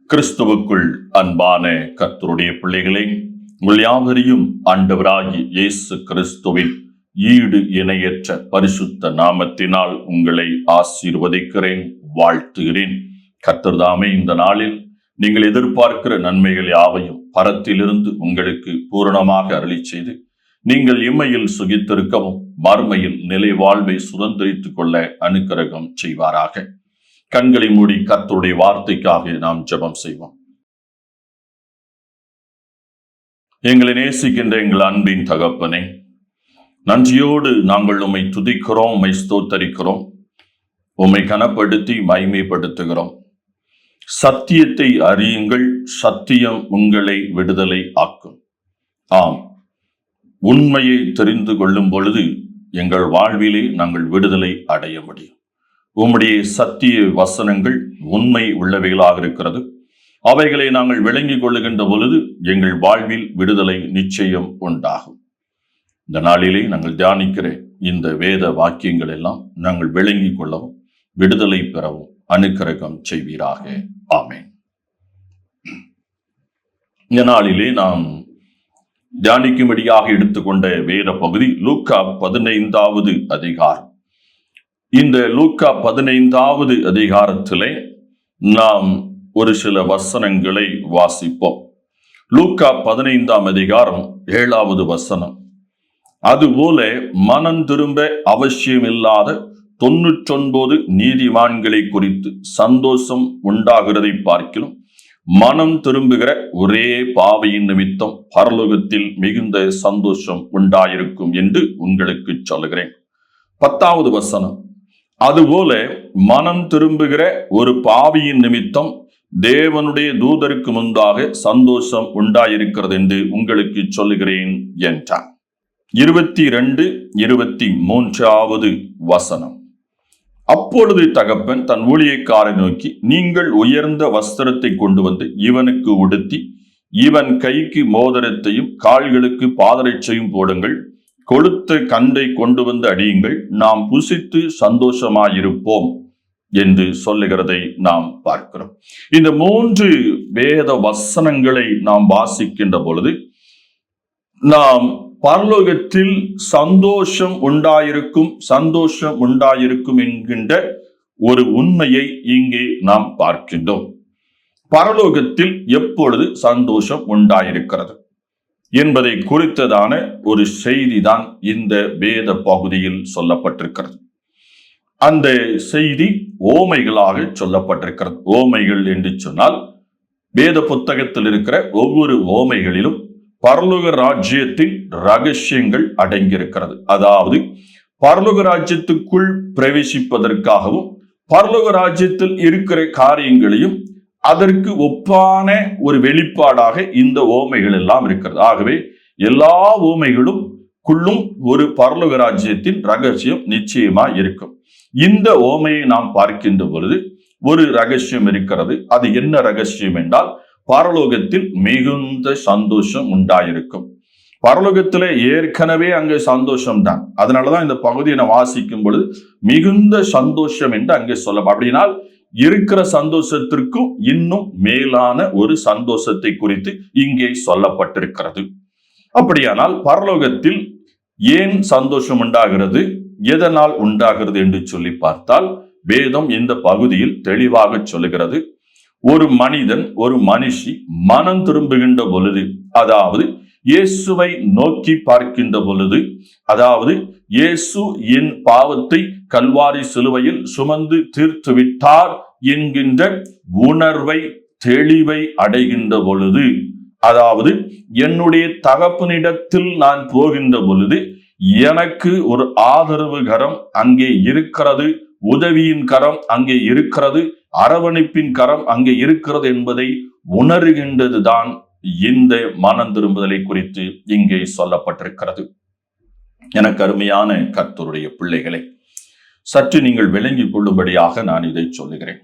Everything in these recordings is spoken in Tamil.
கிறிஸ்துவுக்குள் அன்பான கர்த்தருடைய பிள்ளைகளே, உங்கள் யாவரையும் ஆண்டவராகிய இயேசு கிறிஸ்துவின் ஈடு இணையற்ற பரிசுத்த நாமத்தினால் உங்களை ஆசீர்வதிக்கிறேன், வாழ்த்துகிறேன். கர்த்தர் தாமே இந்த நாளில் நீங்கள் எதிர்பார்க்கிற நன்மைகள் யாவையும் பரத்திலிருந்து உங்களுக்கு பூரணமாக அருளி செய்து நீங்கள் இம்மையில் சுகித்திருக்கவும் மறுமையில் நிலை வாழ்வை சுதந்திரித்துக் கொள்ள அனுக்கிரகம் செய்வாராக. கண்களை மூடி கர்த்தருடைய வார்த்தைக்காக நாம் ஜெபம் செய்வோம். எங்களை நேசிக்கின்ற எங்கள் அன்பின் தகப்பனே, நன்றியோடு நாங்கள் உம்மை துதிக்கிறோம், உம்மை ஸ்தோத்தரிக்கிறோம், உம்மை கனப்படுத்தி மகிமைப்படுத்துகிறோம். சத்தியத்தை அறியுங்கள், சத்தியம் உங்களை விடுதலை ஆக்கும். ஆம், உண்மையை தெரிந்து கொள்ளும் பொழுது எங்கள் வாழ்விலே நாங்கள் விடுதலை அடைய முடியும். உம்முடைய சத்திய வசனங்கள் உண்மை உள்ளவைகளாக இருக்கிறது. அவைகளை நாங்கள் விளங்கிக் கொள்ளுகின்ற பொழுது எங்கள் வாழ்வில் விடுதலை நிச்சயம் உண்டாகும். இந்த நாளிலே நாங்கள் தியானிக்கிற இந்த வேத வாக்கியங்கள் எல்லாம் நாங்கள் விளங்கிக் கொள்ளவும் விடுதலை பெறவும் அனுக்கிரகம் செய்வீராக. ஆமென். இந்த நாளிலே நாம் தியானிக்கும்படியாக எடுத்துக்கொண்ட வேத பகுதி லூக்கா 15வது அதிகாரம். இந்த லூக்கா 15வது அதிகாரத்திலே நாம் ஒரு சில வசனங்களை வாசிப்போம். லூக்கா 15ஆம் அதிகாரம் 7வது வசனம். அதுபோல மனம் திரும்ப அவசியமில்லாத 99 நீதிமான்களை குறித்து சந்தோஷம் உண்டாகிறதை பார்க்கிலும் மனம் திரும்புகிற ஒரே பாவியின் நிமித்தம் பரலோகத்தில் மிகுந்த சந்தோஷம் உண்டாயிருக்கும் என்று உங்களுக்கு சொல்லுகிறேன். 10வது வசனம். அதுபோல மனம் திரும்புகிற ஒரு பாவியின் நிமித்தம் தேவனுடைய தூதருக்கு முன்பாக சந்தோஷம் உண்டாயிருக்கிறது என்று உங்களுக்கு சொல்லுகிறேன் என்றார். 22, 23வது வசனம். அப்பொழுது தகப்பன் தன் ஊழியக்காரை நோக்கி, நீங்கள் உயர்ந்த வஸ்திரத்தை கொண்டு வந்து இவனுக்கு உடுத்தி இவன் கைக்கு மோதிரத்தையும் கால்களுக்கு பாதரட்சையும் போடுங்கள், கொழுத்த கண்டை கொண்டு வந்து அடியுங்கள், நாம் புசித்து சந்தோஷமாயிருப்போம் என்று சொல்லுகிறதை நாம் பார்க்கிறோம். இந்த 3 வேத வசனங்களை நாம் வாசிக்கின்ற பொழுது நாம் பரலோகத்தில் சந்தோஷம் உண்டாயிருக்கும் என்கின்ற ஒரு உண்மையை இங்கே நாம் பார்க்கின்றோம். பரலோகத்தில் எப்பொழுது சந்தோஷம் உண்டாயிருக்கிறது என்பதை குறித்ததான ஒரு செய்தி தான் இந்த வேத பகுதியில் சொல்லப்பட்டிருக்கிறது. அந்த செய்தி ஓமைகளாக சொல்லப்பட்டிருக்கிறது. ஓமைகள் என்று சொன்னால் வேத புத்தகத்தில் இருக்கிற ஒவ்வொரு ஓமைகளிலும் பரலோக ராஜ்யத்தின் ரகசியங்கள் அடங்கியிருக்கிறது. அதாவது பரலோக ராஜ்யத்துக்குள் பிரவேசிப்பதற்காகவும் பரலோக ராஜ்யத்தில் இருக்கிற காரியங்களையும் அதற்கு ஒப்பான ஒரு வெளிப்பாடாக இந்த ஓமைகள் எல்லாம் இருக்கிறது. ஆகவே எல்லா ஓமைகளும் குள்ளும் ஒரு பரலோக ராஜ்யத்தின் ரகசியம் நிச்சயமா இருக்கும். இந்த ஓமையை நாம் பார்க்கின்ற பொழுது ஒரு ரகசியம் இருக்கிறது. அது என்ன ரகசியம் என்றால், பரலோகத்தில் மிகுந்த சந்தோஷம் உண்டாயிருக்கும். பரலோகத்திலே ஏற்கனவே அங்கே சந்தோஷம் தான். அதனாலதான் இந்த பகுதியை நான் வாசிக்கும் பொழுது மிகுந்த சந்தோஷம் என்று அங்கே சொல்ல, அப்படின்னா இருக்கிற சந்தோஷத்திற்கும் இன்னும் மேலான ஒரு சந்தோஷத்தை குறித்து இங்கே சொல்லப்பட்டிருக்கிறது. அப்படியானால் பரலோகத்தில் ஏன் சந்தோஷம் உண்டாகிறது, எதனால் உண்டாகிறது என்று சொல்லி பார்த்தால் வேதம் இந்த பகுதியில் தெளிவாக சொல்லுகிறது. ஒரு மனிதன், ஒரு மனுஷி மனம் திரும்புகின்ற பொழுது, அதாவது இயேசுவை நோக்கி பார்க்கின்ற பொழுது, அதாவது இயேசு என் பாவத்தை கல்வாரி சிலுவையில் சுமந்து தீர்த்து விட்டார் என்கின்ற உணர்வை, தெளிவை அடைகின்ற பொழுது, அதாவது என்னுடைய தகப்பனிடத்தில் நான் போகின்ற பொழுது எனக்கு ஒரு ஆதரவு கரம் அங்கே இருக்கிறது, உதவியின் கரம் அங்கே இருக்கிறது, அரவணைப்பின் கரம் அங்கே இருக்கிறது என்பதை உணர்கின்றதுதான் இந்த மனம் திரும்புதலை குறித்து இங்கே சொல்லப்பட்டிருக்கிறது. எனக்கு அருமையான கர்த்தருடைய பிள்ளைகளை, சற்று நீங்கள் விளங்கிக் கொள்ளும்படியாக நான் இதை சொல்லுகிறேன்.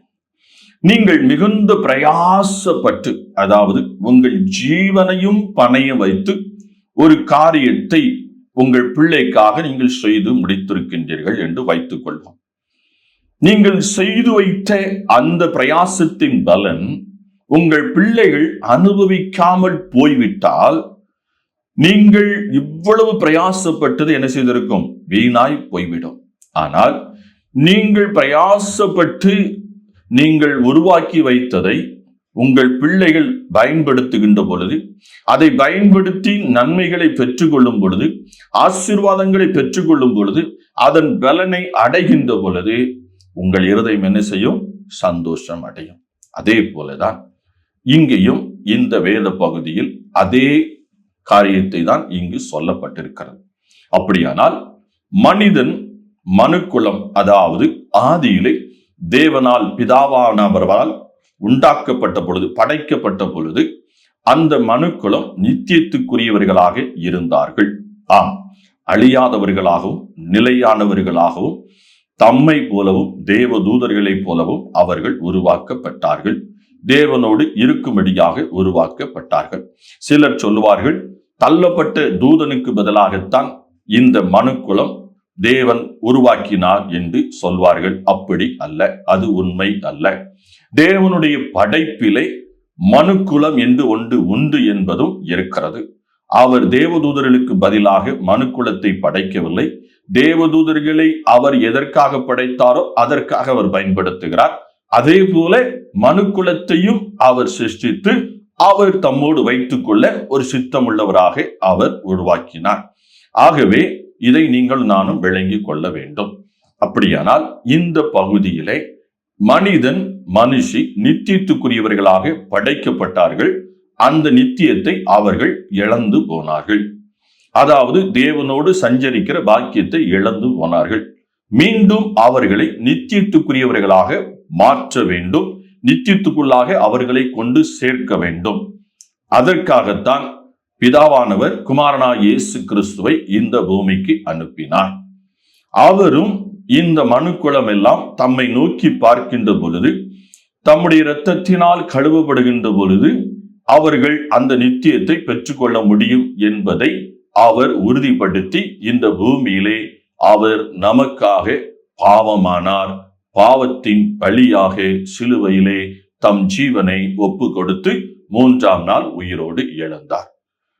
நீங்கள் மிகுந்த பிரயாசப்பட்டு, அதாவது உங்கள் ஜீவனையும் பணைய வைத்து ஒரு காரியத்தை உங்கள் பிள்ளைக்காக நீங்கள் செய்து முடித்திருக்கின்றீர்கள் என்று வைத்துக் கொள்வோம். நீங்கள் செய்து வைத்த அந்த பிரயாசத்தின் பலன் உங்கள் பிள்ளைகள் அனுபவிக்காமல் போய்விட்டால் நீங்கள் இவ்வளவு பிரயாசப்பட்டது என்ன செய்திருக்கும்? வீணாய் போய்விடும். ஆனால் நீங்கள் பிரயாசப்பட்டு நீங்கள் உருவாக்கி வைத்ததை உங்கள் பிள்ளைகள் பயன்படுத்துகின்ற பொழுது, அதை பயன்படுத்தி நன்மைகளை பெற்றுக்கொள்ளும் பொழுது, ஆசீர்வாதங்களை பெற்றுக்கொள்ளும் பொழுது, அதன் பலனை அடைகின்ற பொழுது உங்கள் இருதயம் என்ன செய்யும்? சந்தோஷம் அடையும். அதே போலதான் இங்கேயும் இந்த வேத பகுதியில் அதே காரியத்தை தான் இங்கு சொல்லப்பட்டிருக்கிறது. அப்படியானால் மனிதன் மனுக்குலம், அதாவது ஆதியிலே தேவனால் பிதாவானவரால் உண்டாக்கப்பட்ட பொழுது, படைக்கப்பட்ட பொழுது அந்த மனுக்குலம் நித்தியத்துக்குரியவர்களாக இருந்தார்கள். ஆம், அழியாதவர்களாகவும் நிலையானவர்களாகவும் தம்மை போலவும் தேவ தூதர்களைப் போலவும் அவர்கள் உருவாக்கப்பட்டார்கள். தேவனோடு இருக்கும்படியாக உருவாக்கப்பட்டார்கள். சிலர் சொல்லுவார்கள், தள்ளப்பட்ட தூதனுக்கு பதிலாகத்தான் இந்த மனுக்குலம் தேவன் உருவாக்கினார் என்று சொல்வார்கள். அப்படி அல்ல, அது உண்மை அல்ல. தேவனுடைய படைப்பிலே மனுக்குலம் என்று ஒன்று உண்டு என்பதும் இருக்கிறது. அவர் தேவதூதர்களுக்கு பதிலாக மனுக்குலத்தை படைக்கவில்லை. தேவதூதர்களை அவர் எதற்காக படைத்தாரோ அதற்காக அவர் பயன்படுத்துகிறார். அதே போல மனுக்குலத்தையும் அவர் சிருஷ்டித்து அவர் தம்மோடு வைத்துக் கொள்ள ஒரு சித்தமுள்ளவராக அவர் உருவாக்கினார். ஆகவே இதை நீங்கள் நானும் விளங்கிக் கொள்ள வேண்டும். அப்படியானால் இந்த பகுதியிலே மனிதன் மனுஷி நித்தியத்துக்குரியவர்களாக படைக்கப்பட்டார்கள். அந்த நித்தியத்தை அவர்கள் இழந்து போனார்கள். அதாவது தேவனோடு சஞ்சரிக்கிற பாக்கியத்தை இழந்து போனார்கள். மீண்டும் அவர்களை நித்தியத்துக்குரியவர்களாக மாற்ற வேண்டும். நித்தியத்துக்குள்ளாக அவர்களை கொண்டு சேர்க்க வேண்டும். அதற்காகத்தான் பிதாவானவர் குமாரனாகிய இயேசு கிறிஸ்துவை இந்த பூமிக்கு அனுப்பினார். அவரும் இந்த மனுக்குலம் எல்லாம் தம்மை நோக்கி பார்க்கின்ற பொழுது, தம்முடைய இரத்தத்தினால் கழுவப்படுகின்ற பொழுது அவர்கள் அந்த நித்தியத்தை பெற்றுக்கொள்ள முடியும் என்பதை அவர் உறுதிப்படுத்தி இந்த பூமியிலே அவர் நமக்காக பாவமானார். பாவத்தின் பலியாக சிலுவையிலே தம் ஜீவனை ஒப்பு கொடுத்து 3ஆம் நாள் உயிரோடு எழுந்தார்.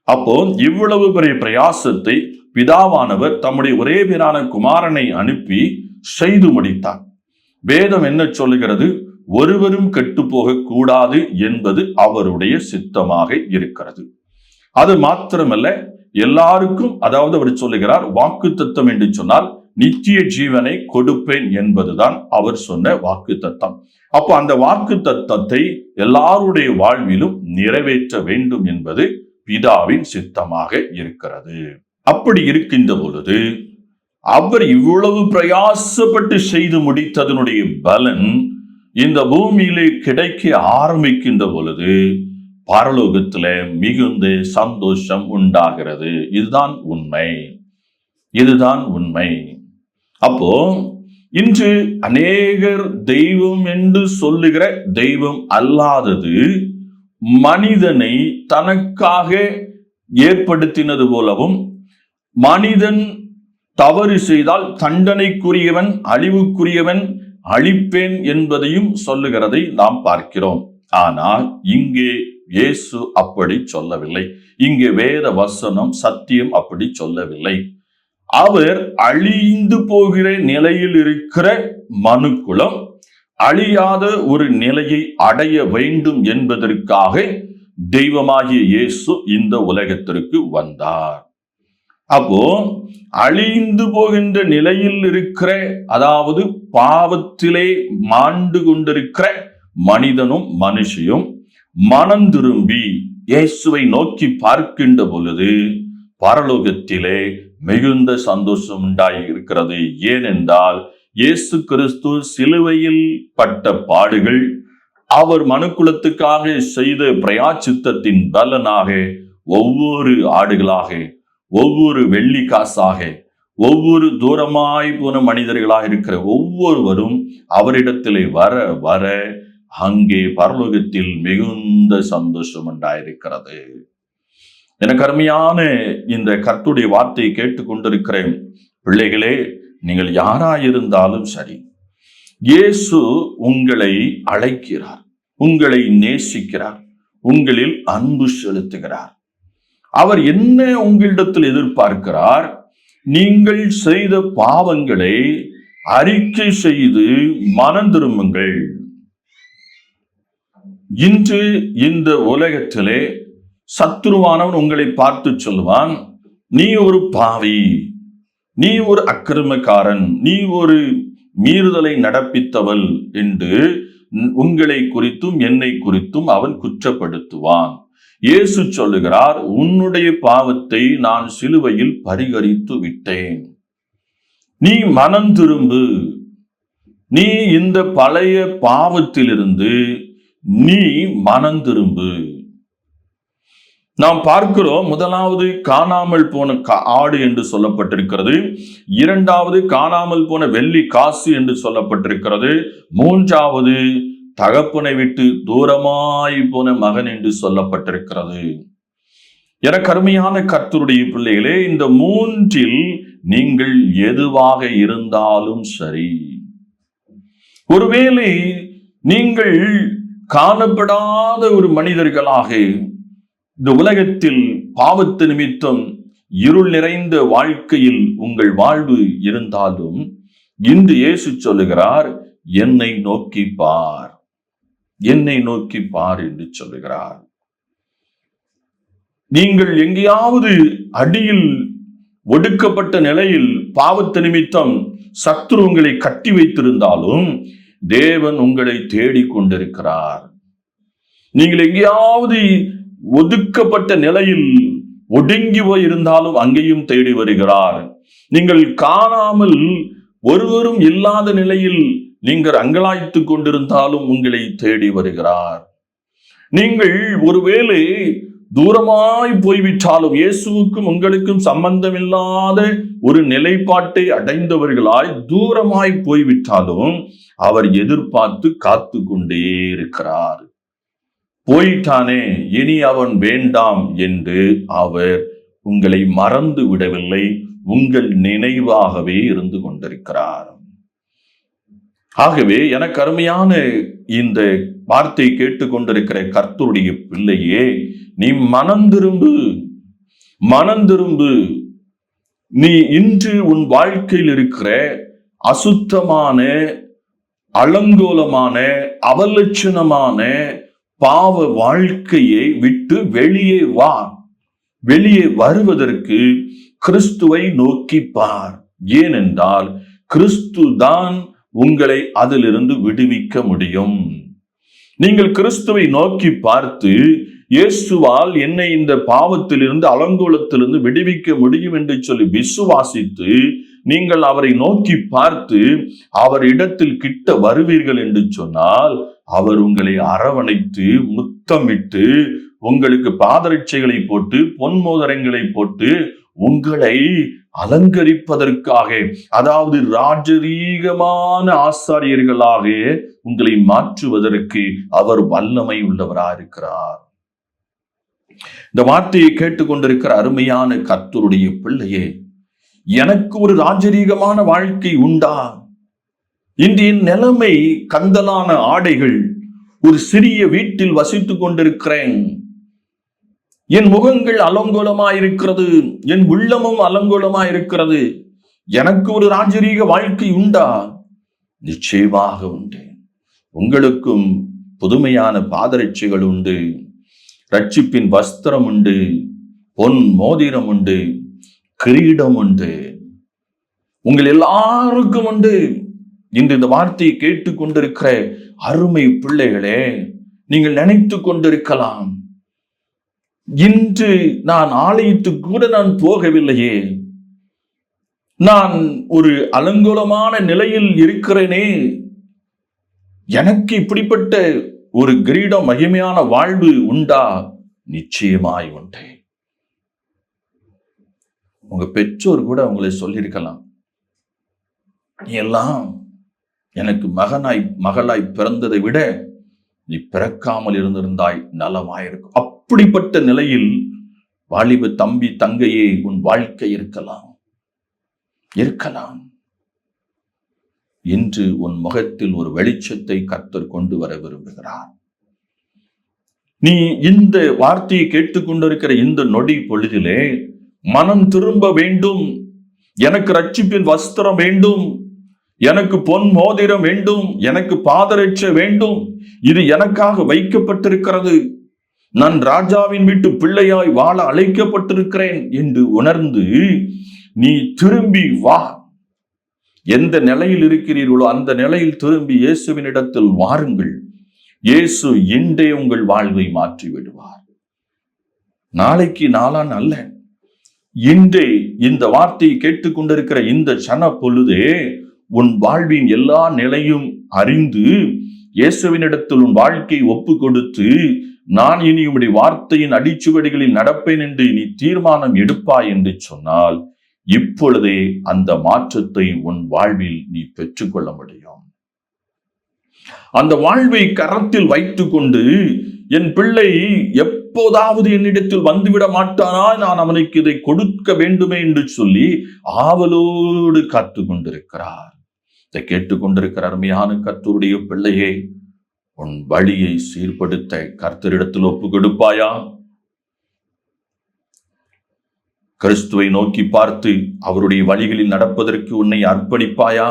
அப்போ இவ்வளவு பெரிய பிரயாசத்தை பிதாவானவர் தம்முடைய ஒரே பேரான குமாரனை அனுப்பி செய்து முடித்தார். வேதம் என்ன சொல்லுகிறது? ஒருவரும் கெட்டு போக கூடாது என்பது அவருடைய சித்தமாக இருக்கிறது. அது மாத்திரமல்ல, எல்லாருக்கும், அதாவது அவர் சொல்லுகிறார் வாக்குத்தத்தம் என்று சொன்னால் நித்திய ஜீவனை கொடுப்பேன் என்பதுதான் அவர் சொன்ன வாக்குத்தத்தம். அப்போ அந்த வாக்குத்தத்தத்தை எல்லாருடைய வாழ்விலும் நிறைவேற்ற வேண்டும் என்பது பிதாவின் சித்தமாக இருக்கிறது. அப்படி இருக்கின்ற பொழுது அவர் இவ்வளவு பிரயாசப்பட்டு செய்து முடித்ததனுடைய பலன் இந்த பூமியிலே கிடைக்க ஆரம்பிக்கின்ற பொழுது பரலோகத்துல மிகுந்த சந்தோஷம் உண்டாகிறது. இதுதான் உண்மை, இதுதான் உண்மை. அப்போ இன்று அநேகர் தெய்வம் என்று சொல்லுகிற தெய்வம் அல்லாதது மனிதனை தனக்காக ஏற்படுத்தினது போலவும், மனிதன் தவறு செய்தால் தண்டனைக்குரியவன், அழிவுக்குரியவன், அழிப்பேன் என்பதையும் சொல்லுகிறதை நாம் பார்க்கிறோம். ஆனால் இங்கே இயேசு அப்படி சொல்லவில்லை. இங்கே வேத வசனம் சத்தியம் அப்படி சொல்லவில்லை. அவர் அழிந்து போகிற நிலையில் இருக்கிற மனுக்குலம் அழியாத ஒரு நிலையை அடைய வேண்டும் என்பதற்காக தெய்வமாகிய இயேசு இந்த உலகத்திற்கு வந்தார். அப்போ அழிந்து போகின்ற நிலையில் இருக்கிற, அதாவது பாவத்திலே மாண்டு கொண்டிருக்கிற மனிதனும் மனுஷியும் மனம் திரும்பி இயேசுவை நோக்கி பார்க்கின்ற பொழுது பரலோகத்திலே மிகுந்த சந்தோஷம் உண்டாகி இருக்கிறது. ஏனென்றால் இயேசு கிறிஸ்து சிலுவையில் பட்ட பாடுகள், அவர் மனுக்குலத்துக்காக செய்த பிரயாச்சித்தத்தின் பலனாக ஒவ்வொரு ஆடுகளாக, ஒவ்வொரு வெள்ளி காசாக, ஒவ்வொரு தூரமாய் போன மனிதர்களாக இருக்கிற ஒவ்வொருவரும் அவரிடத்திலே வர வர அங்கே பரலோகத்தில் மிகுந்த சந்தோஷம் உண்டாயிருக்கிறது. எனக்கு அருமையான இந்த கர்த்தருடைய வார்த்தையை கேட்டுக்கொண்டிருக்கிற பிள்ளைகளே, நீங்கள் யாராயிருந்தாலும் சரி, இயேசு உங்களை அழைக்கிறார். உங்களை நேசிக்கிறார், உங்களில் அன்பு செலுத்துகிறார். அவர் என்ன உங்களிடத்தில் எதிர்பார்க்கிறார்? நீங்கள் செய்த பாவங்களை அறிக்கை செய்து மனம் திரும்புங்கள். இன்று இந்த உலகத்திலே சத்துருவானவன் உங்களை பார்த்து சொல்லுவான், நீ ஒரு பாவி, நீ ஒரு அக்கிரமக்காரன், நீ ஒரு மீறுதலை நடப்பித்தவள் என்று உங்களை குறித்தும் என்னை குறித்தும் அவன் குற்றப்படுத்துவான். இயேசு சொல்லுகிறார், உன்னுடைய பாவத்தை நான் சிலுவையில் பரிகரித்து விட்டேன், நீ மனம் திரும்பு, நீ இந்த பழைய பாவத்திலிருந்து நீ மனம் திரும்பு. நாம் பார்க்கிறோம், முதலாவது காணாமல் போன ஆடு என்று சொல்லப்பட்டிருக்கிறது, இரண்டாவது காணாமல் போன வெள்ளி காசு என்று சொல்லப்பட்டிருக்கிறது, மூன்றாவது தகப்பனை விட்டு தூரமாய் போன மகன் என்று சொல்லப்பட்டிருக்கிறது. எனக்கு அருமையான கர்த்தருடைய பிள்ளைகளே, இந்த மூன்றில் நீங்கள் எதுவாக இருந்தாலும் சரி, ஒருவேளை நீங்கள் காணப்படாத ஒரு மனிதர்களாக இந்த உலகத்தில் பாவத்து நிமித்தம் இருள் நிறைந்த வாழ்க்கையில் உங்கள் வாழ்வு இருந்தாலும், இன்று இயேசு சொல்லுகிறார், என்னை நோக்கி பார், என்னை நோக்கி பார் என்று சொல்லுகிறார். நீங்கள் எங்கேயாவது அடியில் ஒடுக்கப்பட்ட நிலையில் பாவத்து நிமித்தம் சத்துரு உங்களை கட்டி வைத்திருந்தாலும் தேவன் உங்களை தேடிக் கொண்டிருக்கிறார். நீங்கள் எங்கேயாவது ஒதுக்கப்பட்ட நிலையில் ஒடுங்கி போய் இருந்தாலும் அங்கேயும் தேடி வருகிறார். நீங்கள் காணாமல் ஒருவரும் இல்லாத நிலையில் நீங்கள் அங்கலாய்த்துக் கொண்டிருந்தாலும் உங்களை தேடி வருகிறார். நீங்கள் ஒருவேளை தூரமாய் போய்விட்டாலும், இயேசுவுக்கும் உங்களுக்கும் சம்பந்தமில்லாத ஒரு நிலைப்பாட்டை அடைந்தவர்களாய் தூரமாய் போய்விட்டாலும் அவர் எதிர்பார்த்து காத்து கொண்டே இருக்கிறார். போயிட்டானே, இனி அவன் வேண்டாம் என்று அவர் உங்களை மறந்து விடவில்லை, உங்கள் நினைவாகவே இருந்து கொண்டிருக்கிறார். ஆகவே எனக்கு அருமையான இந்த வார்த்தை கேட்டுக்கொண்டிருக்கிற கர்த்தருடைய பிள்ளையே, நீ மனம் திரும்பு, மனம் திரும்பு. நீ இன்று உன் வாழ்க்கையில் இருக்கிற அசுத்தமான, அலங்கோலமான, அவலட்சணமான பாவ வாழ்க்கையை விட்டு வெளியே வா. வெளியே வருவதற்கு கிறிஸ்துவை நோக்கி பார். ஏனென்றால் கிறிஸ்து தான் உங்களை அதிலிருந்து விடுவிக்க முடியும். நீங்கள் கிறிஸ்துவை நோக்கி பார்த்து, இயேசுவால் என்னை இந்த பாவத்திலிருந்து, அலங்கோலத்திலிருந்து விடுவிக்க முடியும் என்று சொல்லி விசுவாசித்து நீங்கள் அவரை நோக்கி பார்த்து அவர் இடத்தில் கிட்ட வருவீர்கள் என்று சொன்னால், அவர் உங்களை அரவணைத்து முத்தமிட்டு உங்களுக்கு பாதரட்சைகளை போட்டு பொன்மோதிரங்களை போட்டு உங்களை அலங்கரிப்பதற்காக, அதாவது ராஜரீகமான ஆசாரியர்களாக உங்களை மாற்றுவதற்கு அவர் வல்லமை உள்ளவராயிருக்கிறார். இந்த வார்த்தையை கேட்டுக்கொண்டிருக்கிற அருமையான கர்த்தருடைய பிள்ளையே, எனக்கு ஒரு ராஜரீகமான வாழ்க்கை உண்டா? இன்றைய நிலைமை கந்தலான ஆடைகள், ஒரு சிறிய வீட்டில் வசித்துக் கொண்டிருக்கிறேன், என் முகங்கள் அலங்கோலமாயிருக்கிறது, என் உள்ளமும் அலங்கோலமாயிருக்கிறது, எனக்கு ஒரு ராஜரீக வாழ்க்கை உண்டா? நிச்சயமாக உண்டு. உங்களுக்கும் புதுமையான பாதரட்சைகள் உண்டு, ரட்சிப்பின் வஸ்திரம் உண்டு, பொன் மோதிரம் உண்டு, கிரீடம் உண்டு, உங்கள் எல்லாருக்கும் உண்டு. இன்று இந்த வார்த்தையை கேட்டுக் கொண்டிருக்கிற அருமை பிள்ளைகளே, நீங்கள் நினைத்து கொண்டிருக்கலாம், இன்று நான் ஆலயத்துக்கு கூட நான் போகவில்லையே, நான் ஒரு அலங்கோலமான நிலையில் இருக்கிறேனே, எனக்கு இப்படிப்பட்ட ஒரு கிரீடம், மகிமையான வாழ்வு உண்டா? நிச்சயமாய் உண்டு. உங்க பெற்றோர் கூட உங்களை சொல்லியிருக்கலாம், நீ எல்லாம் எனக்கு மகளாய் பிறந்ததை விட நீ பிறக்காமல் இருந்திருந்தாய் நலமாயிருக்கும். அப்படிப்பட்ட நிலையில் வாலிப தம்பி தங்கையே உன் வாழ்க்கை இருக்கலாம். இன்று உன் முகத்தில் ஒரு வெளிச்சத்தை கர்த்தர் கொண்டு வர விரும்புகிறார். நீ இந்த வார்த்தையை கேட்டுக்கொண்டிருக்கிற இந்த நொடி பொழுதிலே மனம் திரும்ப வேண்டும், எனக்கு ரட்சிப்பின் வஸ்திரம் வேண்டும், எனக்கு பொன் மோதிரம் வேண்டும், எனக்கு பாதரட்சை வேண்டும், இது எனக்காக வைக்கப்பட்டிருக்கிறது, நான் ராஜாவின் வீட்டு பிள்ளையாய் வாழ அழைக்கப்பட்டிருக்கிறேன் என்று உணர்ந்து நீ திரும்பி வா. எந்த நிலையில் இருக்கிறீர்களோ அந்த நிலையில் திரும்பி இயேசுவின் இடத்தில் வாருங்கள். இயேசு இன்றே உங்கள் வாழ்வை மாற்றி விடுவார். நாளைக்கு நாளான் அல்ல, இன்றே இந்த வார்த்தையை கேட்டுக்கொண்டிருக்கிற இந்த சன பொழுதே உன் வாழ்வின் எல்லா நிலையும் அறிந்து இயேசுவினிடத்தில் உன் வாழ்க்கையை ஒப்பு கொடுத்து, நான் இனி உம்முடைய வார்த்தையின் அடிச்சுவடிகளில் நடப்பேன் என்று நீ தீர்மானம் எடுப்பாய் என்று சொன்னால், இப்பொழுதே அந்த மாற்றத்தை உன் வாழ்வில் நீ பெற்றுக்கொள்ள முடியும். அந்த வாழ்வை கரத்தில் வைத்துக் கொண்டு, என் பிள்ளை எப்போதாவது என்னிடத்தில் வந்துவிட மாட்டானா, நான் அவனுக்கு இதை கொடுக்க வேண்டுமே என்று சொல்லி ஆவலோடு காத்து கொண்டிருக்கிறார். இதை கேட்டுக்கொண்டிருக்கிற அருமையான கர்த்தருடைய பிள்ளையே, உன் வழியை சீர்படுத்த கர்த்தரிடத்தில் ஒப்பு கொடுப்பாயா? கிறிஸ்துவை நோக்கி பார்த்து அவருடைய வழிகளில் நடப்பதற்கு உன்னை அர்ப்பணிப்பாயா?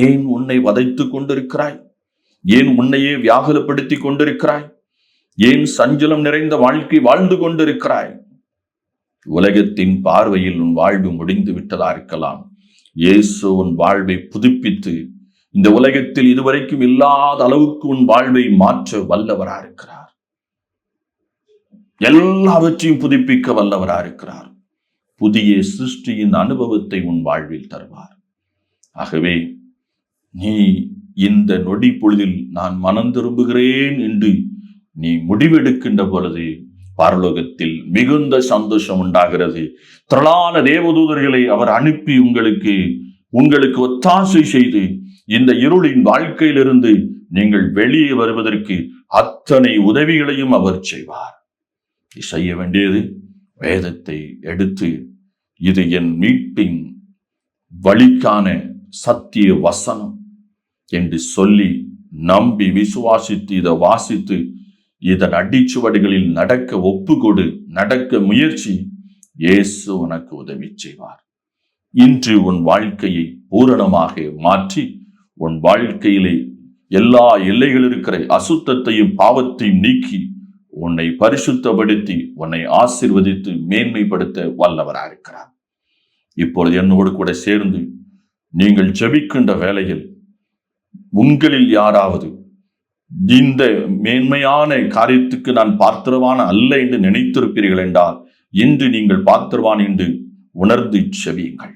ஏன் உன்னை வதைத்துக் கொண்டிருக்கிறாய்? ஏன் உன்னையே வியாகுலப்படுத்தி கொண்டிருக்கிறாய்? ஏன் சஞ்சலம் நிறைந்த வாழ்க்கை வாழ்ந்து கொண்டிருக்கிறாய்? உலகத்தின் பார்வையில் உன் வாழ்வு முடிந்து விட்டதா இருக்கலாம். இயேசு உன் வாழ்வை புதுப்பித்து இந்த உலகத்தில் இதுவரைக்கும் இல்லாத அளவுக்கு உன் வாழ்வை மாற்ற வல்லவரா இருக்கிறார். எல்லாவற்றையும் புதுப்பிக்க வல்லவரா இருக்கிறார். புதிய சிருஷ்டியின் அனுபவத்தை உன் வாழ்வில் தருவார். ஆகவே நீ இந்த நொடி பொழுதில் நான் மனம் திரும்புகிறேன் என்று நீ முடிவெடுக்கின்ற பொழுது பரலோகத்தில் மிகுந்த சந்தோஷம் உண்டாகிறது. திரளான தேவதூதர்களை அவர் அனுப்பி உங்களுக்கு ஒத்தாசை செய்து இந்த இருளின் வாழ்க்கையிலிருந்து நீங்கள் வெளியே வருவதற்கு அத்தனை உதவிகளையும் அவர் செய்வார். செய்ய வேண்டியது வேதத்தை எடுத்து, இது என் மீட்பின் வழிக்கான சத்திய வசனம் என்று சொல்லி நம்பி விசுவாசித்து இதை வாசித்து இதன் அடிச்சுவடுகளில் நடக்க ஒப்புக்கொடு, நடக்க முயற்சி. இயேசு உனக்கு உதவி செய்வார். இன்று உன் வாழ்க்கையை பூரணமாக மாற்றி உன் வாழ்க்கையிலே எல்லா எல்லைகள் இருக்கிற அசுத்தத்தையும் பாவத்தையும் நீக்கி உன்னை பரிசுத்தப்படுத்தி உன்னை ஆசீர்வதித்து மேன்மைப்படுத்த வல்லவராக இருக்கிறார். இப்பொழுது என்னோடு கூட சேர்ந்து நீங்கள் ஜெபிக்கின்ற வேளையில் உங்களில் யாராவது இந்த மேன்மையான காரியத்துக்கு நான் பாத்திரவான அல்ல என்று நினைத்திருப்பீர்கள் என்றால், இன்று நீங்கள் பாத்திரவான் என்று உணர்ந்து செவியுங்கள்.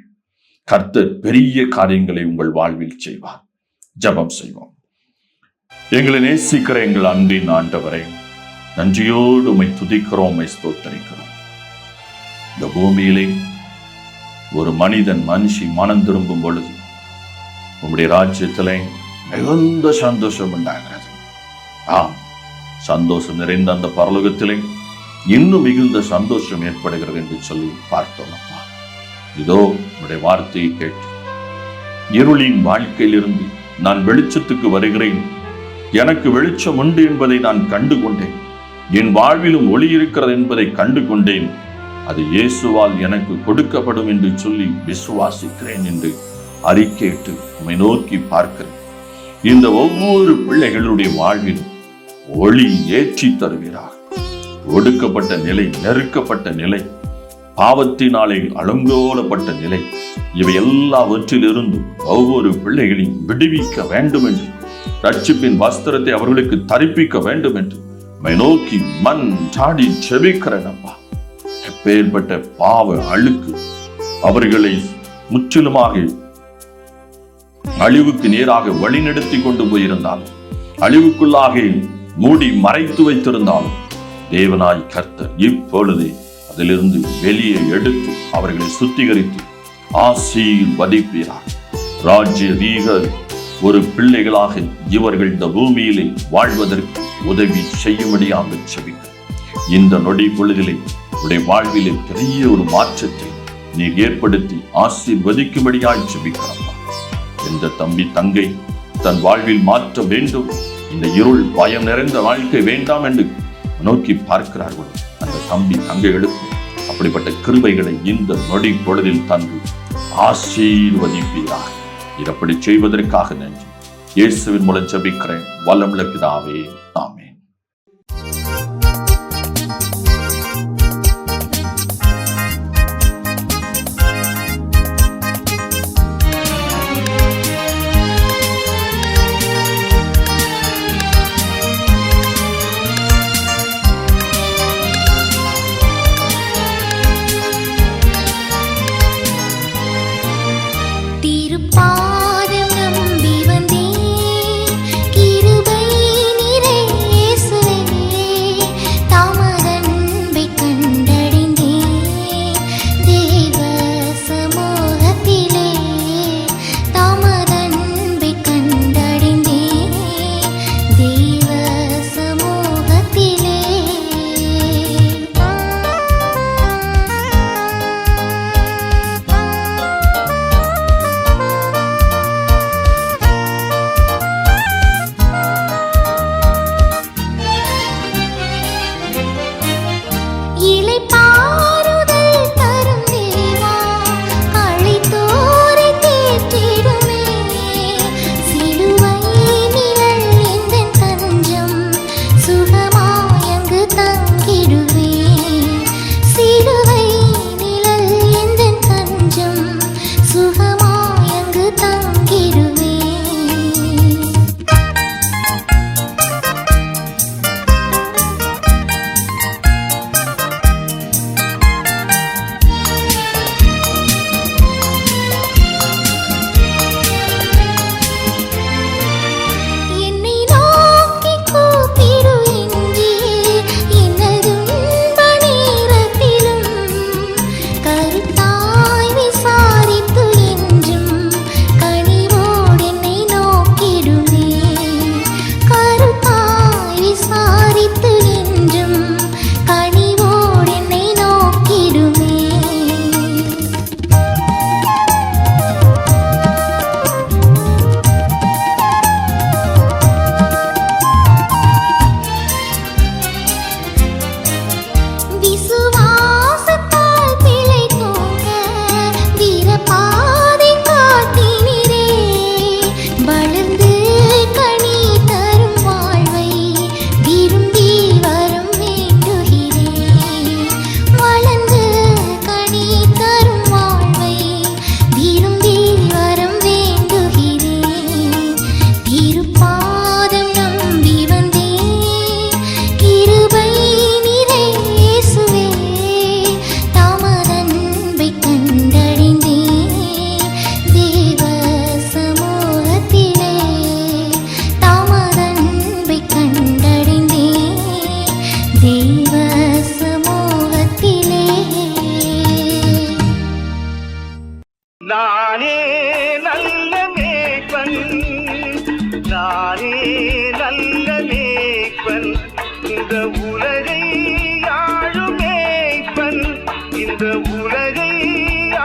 கர்த்தர் பெரிய காரியங்களை உங்கள் வாழ்வில் செய்வார். ஜெபம் செய்வோம். எங்களை நேசிக்கிற எங்கள் அன்பின் ஆண்டவரை, நன்றியோடு உம்மை துதிக்கிறோம், உம்மை ஸ்தோத்திரிக்கிறோம். இந்த பூமியிலே ஒரு மனுஷி மனம் திரும்பும் பொழுது உம்முடைய ராஜ்யத்திலே மிகுந்த சந்தோஷம் உண்டாகிறது. சந்தோஷம் நிறைந்த அந்த பரலோகத்திலே இன்னும் மிகுந்த சந்தோஷம் ஏற்படுகிறது என்று சொல்லி பார்த்தோம். அப்பா, இதோ உடைய வார்த்தையை கேட்டு இருளின் வாழ்க்கையிலிருந்து நான் வெளிச்சத்துக்கு வருகிறேன், எனக்கு வெளிச்சம் உண்டு என்பதை நான் கண்டு கொண்டேன், என் வாழ்விலும் ஒளி இருக்கிறது என்பதை கண்டு கொண்டேன், அது இயேசுவால் எனக்கு கொடுக்கப்படும் என்று சொல்லி விசுவாசிக்கிறேன் என்று அறிக்கையிட்டு உம்மை நோக்கி பார்க்கிறேன். இந்த ஒவ்வொரு பிள்ளைகளுடைய வாழ்விலும் ஒளி ஏற்றி தருகிறார். ஒடுக்கப்பட்ட நிலை, நெருக்கப்பட்ட நிலை, பாவத்தினாலே அலங்கோலப்பட்ட நிலை, இவை எல்லாவற்றிலிருந்து ஒவ்வொரு பிள்ளைகளையும் விடுவிக்க வேண்டும் என்று, ரட்சிப்பின் வஸ்திரத்தை அவர்களுக்கு தரிப்பிக்க வேண்டும் என்று நோக்கி மண் சாடி செபிக்கிறேன். அப்பா, எப்பேற்பட்ட பாவ அழுக்கு அவர்களை முற்றிலுமாக அழிவுக்கு நேராக வழிநடத்தி கொண்டு போயிருந்தாலும், அழிவுக்குள்ளாக மூடி மறைத்து வைத்திருந்தாலும், தேவனாய் கர்த்தர் இப்பொழுது அதிலிருந்து வெளியே எடுத்து அவர்களை சுத்திகரித்து ஆசீர்வதிப்பீரார். ராஜ்ய வீக ஒரு பிள்ளைகளாக இவர்கள் இந்த பூமியிலே வாழ்வதற்கு உதவி செய்யும்படியாக செபிக்க இந்த நொடி பொழுதிலே உடைய வாழ்விலே பெரிய ஒரு மாற்றத்தை நீர் ஏற்படுத்தி ஆசீர்வதிக்கும்படியாய் செபிக்கிறோம். எந்த தம்பி தங்கை தன் வாழ்வில் மாற்ற வேண்டும், இந்த இருள் பயம் நிறைந்த வாழ்க்கை வேண்டாம் என்று நோக்கி பார்க்கிறார்களோ அந்த தம்பி தங்கைகளுக்கும் அப்படிப்பட்ட கிருபைகளை இந்த நொடி பொழுதில் தந்து ஆசீர்வதிப்பீராக. இது அப்படி செய்வதற்காக நன்றி. இயேசுவின் மூலம் ஜெபிக்கிறேன் வல்லமுள்ள பிதாவே, ஆமென். நானே நல்ல மேய்ப்பன், நானே நல்ல மேய்ப்பன், இந்த உலகை ஆளும் மேய்ப்பன், இந்த உலகை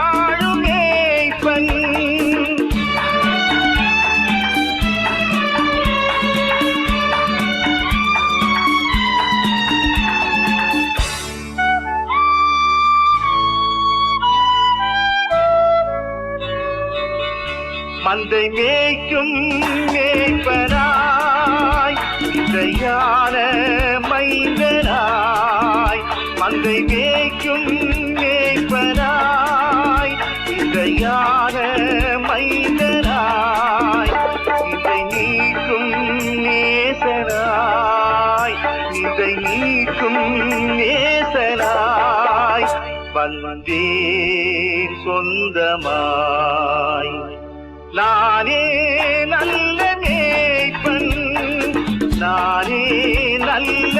ஆளும் மேய்ப்பன். மந்தை மேய்க்கும் மேய்ப்பனாய், இசையான மைந்தனாய், மந்தை மேய்க்கும் மேய்ப்பனாய், இசையான மைந்தனாய், இதை நீக்கும் நேசனாய், இதை நீக்கும் நேசனாய் வந்தேன் சொந்தமாய். நானே நல்ல மேய்ப்பன், நானே நல்ல